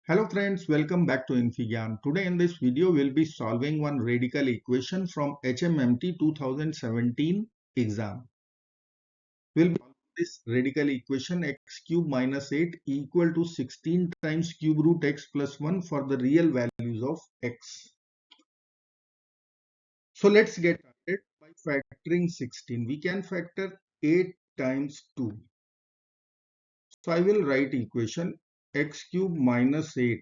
Hello friends, welcome back to infyGyan. Today in this video we'll be solving one radical equation from HMMT 2017 exam. We'll be solving this radical equation x cube minus 8 equal to 16 times cube root x plus 1 for the real values of x. So let's get started by factoring 16. We can factor 8 times 2. So I will write equation x cube minus 8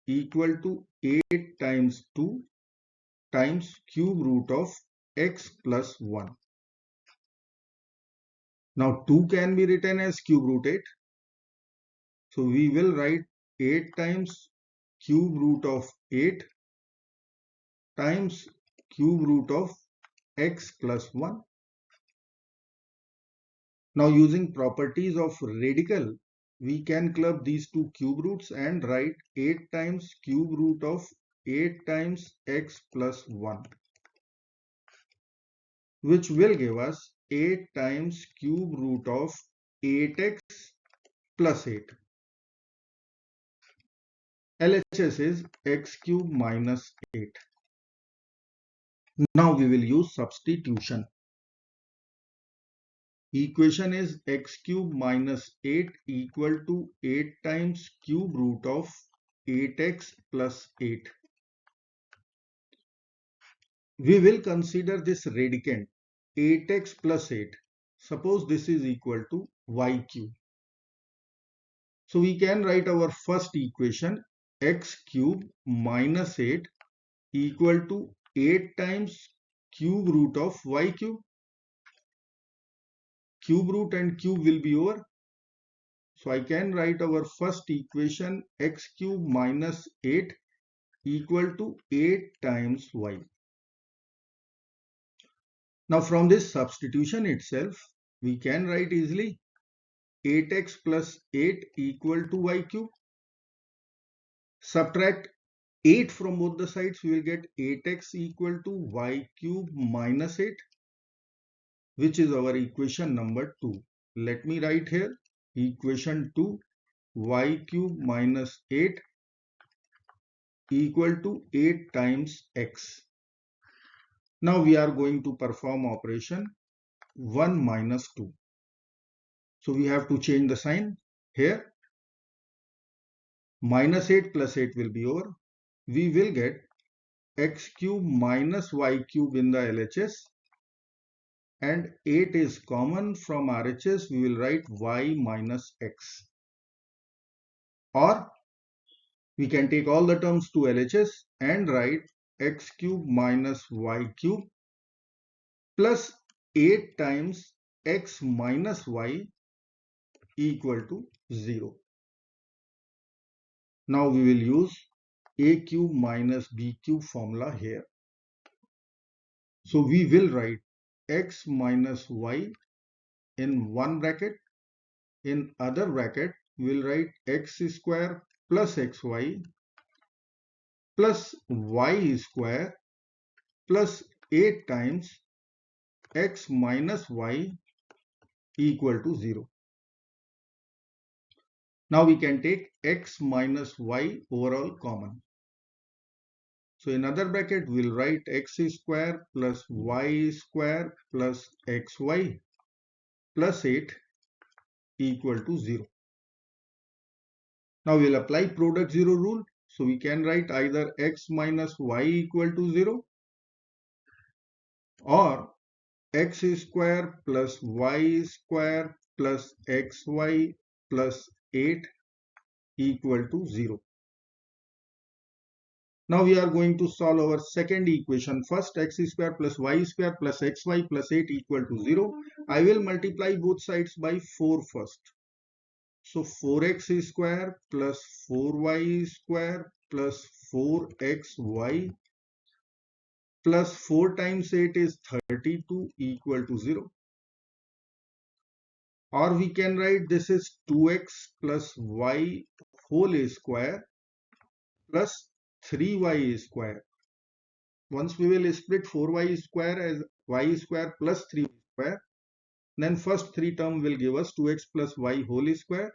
equal to 8 times 2 times cube root of x plus 1. Now 2 can be written as cube root 8. So we will write 8 times cube root of 8 times cube root of x plus 1. Now using properties of radical, we can club these two cube roots and write 8 times cube root of 8 times x plus 1, which will give us 8 times cube root of 8x plus 8. LHS is x cube minus 8. Now we will use substitution. Equation is x cube minus 8 equal to 8 times cube root of 8x plus 8. We will consider this radicand 8x plus 8. Suppose this is equal to y cube. So we can write our first equation x cube minus 8 equal to 8 times cube root of y cube. Cube root and cube will be over. So I can write our first equation x cube minus 8 equal to 8 times y. Now from this substitution itself, we can write easily 8x plus 8 equal to y cube. Subtract 8 from both the sides, we will get 8x equal to y cube minus 8, which is our equation number 2. Let me write here equation 2, y cube minus 8 equal to 8 times x. Now we are going to perform operation 1 minus 2. So we have to change the sign here. Minus 8 plus 8 will be over. We will get x cube minus y cube in the LHS. And 8 is common from RHS. We will write y minus x. Or we can take all the terms to LHS and write x cube minus y cube plus 8 times x minus y equal to 0. Now we will use a cube minus b cube formula here. So we will write x minus y in one bracket. In other bracket, we will write x square plus xy plus y square plus 8 times x minus y equal to 0. Now we can take x minus y overall common. So in other bracket, we will write x square plus y square plus xy plus 8 equal to 0. Now we will apply product 0 rule. So we can write either x minus y equal to 0 or x square plus y square plus xy plus 8 equal to 0. Now we are going to solve our second equation. First, x square plus y square plus xy plus 8 equal to 0. I will multiply both sides by 4 first. So 4x square plus 4y square plus 4xy plus 4 times 8 is 32 equal to 0. Or we can write this is 2x plus y whole square plus 3y square. Once we will split 4y square as y square plus 3y square, then first 3 term will give us 2x plus y whole square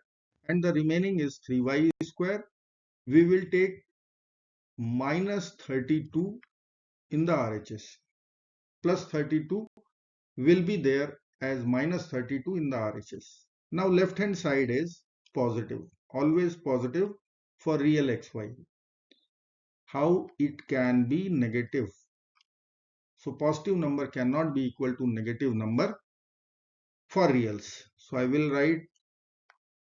and the remaining is 3y square, we will take minus 32 in the RHS. Plus 32 will be there as minus 32 in the RHS. Now left hand side is positive, always positive for real xy. How it can be negative? So positive number cannot be equal to negative number for reals. So I will write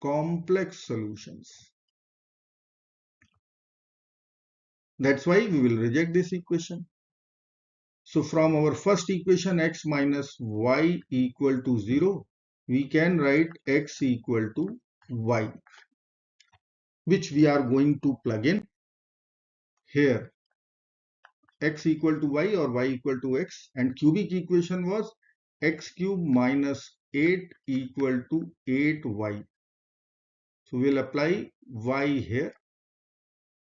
complex solutions. That's why we will reject this equation. So from our first equation x minus y equal to 0, we can write x equal to y, which we are going to plug in here. X equal to y or y equal to x, and cubic equation was x cube minus 8 equal to 8y. So we'll apply y here.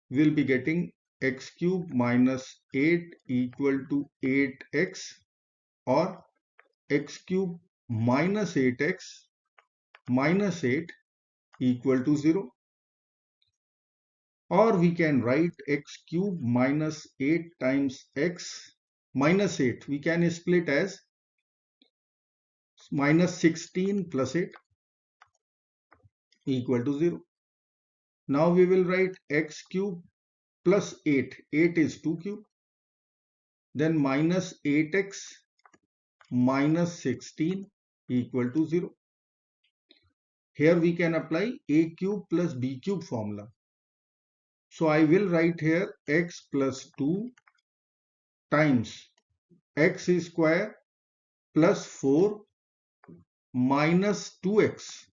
We'll be getting x cube minus 8 equal to 8x, or x cube minus 8x minus 8 equal to 0. Or we can write x cube minus 8 times x minus 8. We can split as minus 16 plus 8 equal to 0. Now we will write x cube plus 8. 8 is 2 cube. Then minus 8x minus 16 equal to 0. Here we can apply a cube plus b cube formula. So I will write here x plus 2 times x square plus 4 minus 2x.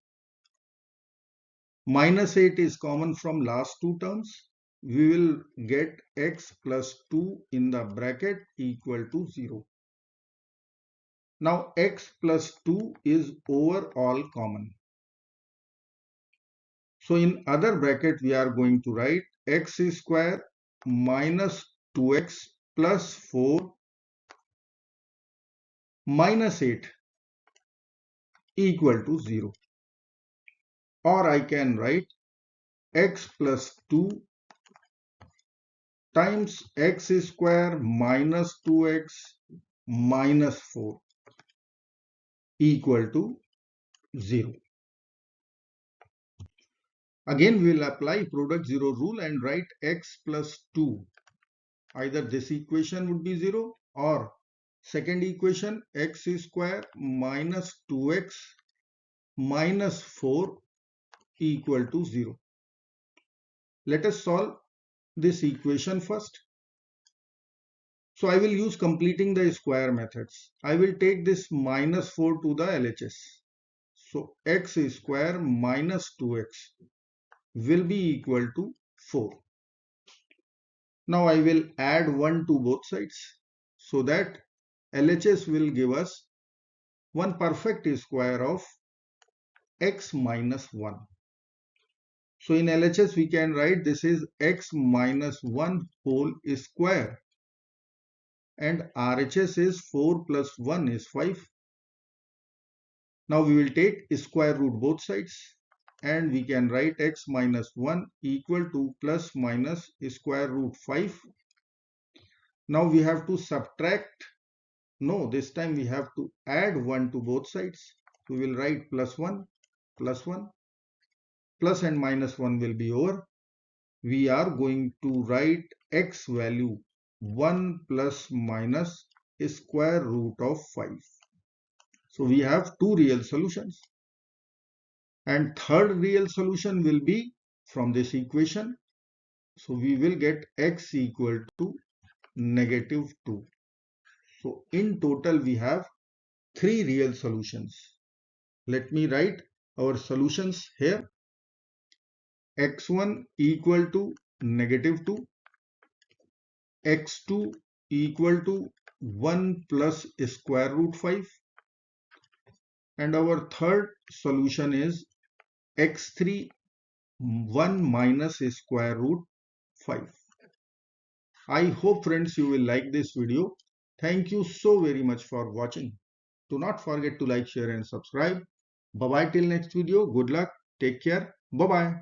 Minus 8 is common from last two terms. We will get x plus 2 in the bracket equal to 0. Now x plus 2 is overall common. So in other bracket we are going to write x square minus 2x plus 4 minus 8 equal to 0. Or I can write x plus 2 times x square minus 2x minus 4 equal to 0. Again we will apply product 0 rule and write x plus 2. Either this equation would be 0 or second equation x square minus 2x minus 4 equal to 0. Let us solve this equation first. So I will use completing the square methods. I will take this minus 4 to the LHS. So x square minus 2x will be equal to 4. Now I will add 1 to both sides so that LHS will give us one perfect square of x minus 1. So in LHS we can write this is x minus 1 whole square, and RHS is 4 plus 1 is 5. Now we will take square root both sides and we can write x minus 1 equal to plus minus square root 5. Now we have to subtract. No, this time we have to add 1 to both sides. We will write plus 1, plus 1. Plus and minus 1 will be over. We are going to write x value 1 plus minus square root of 5. So we have two real solutions. And third real solution will be from this equation. So we will get x equal to negative 2. So in total we have three real solutions. Let me write our solutions here. x1 equal to negative 2, x2 equal to 1 plus square root 5, and our third solution is x3 1 minus square root 5. I hope friends you will like this video. Thank you so very much for watching. Do not forget to like, share and subscribe. Bye bye till next video. Good luck. Take care. Bye bye.